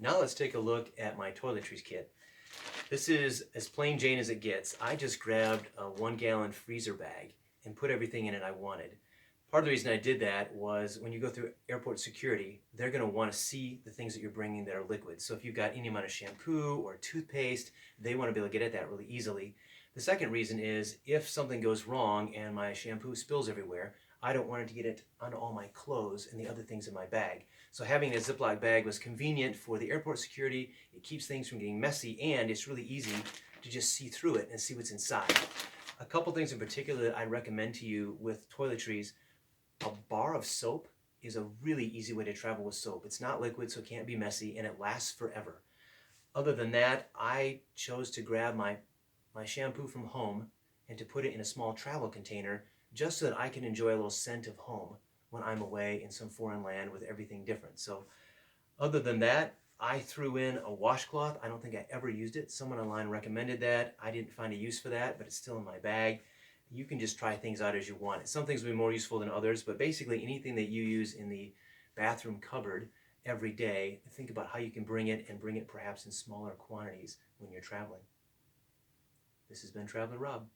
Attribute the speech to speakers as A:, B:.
A: Now let's take a look at my toiletries kit. This is as plain Jane as it gets. I just grabbed a 1 gallon freezer bag and put everything in it I wanted. Part of the reason I did that was when you go through airport security, they're going to want to see the things that you're bringing that are liquid. So if you've got any amount of shampoo or toothpaste, they want to be able to get at that really easily. The second reason is if something goes wrong and my shampoo spills everywhere, I don't want it to get it on all my clothes and the other things in my bag. So having a Ziploc bag was convenient for the airport security. It keeps things from getting messy, and it's really easy to just see through it and see what's inside. A couple things in particular that I recommend to you with toiletries: a bar of soap is a really easy way to travel with soap. It's not liquid, so it can't be messy, and it lasts forever. Other than that, I chose to grab my shampoo from home and to put it in a small travel container just so that I can enjoy a little scent of home when I'm away in some foreign land with everything different. So other than that, I threw in a washcloth. I don't think I ever used it. Someone online recommended that. I didn't find a use for that, but it's still in my bag. You can just try things out as you want. Some things will be more useful than others, but basically anything that you use in the bathroom cupboard every day, think about how you can bring it, and bring it perhaps in smaller quantities when you're traveling. This has been Traveler Rob.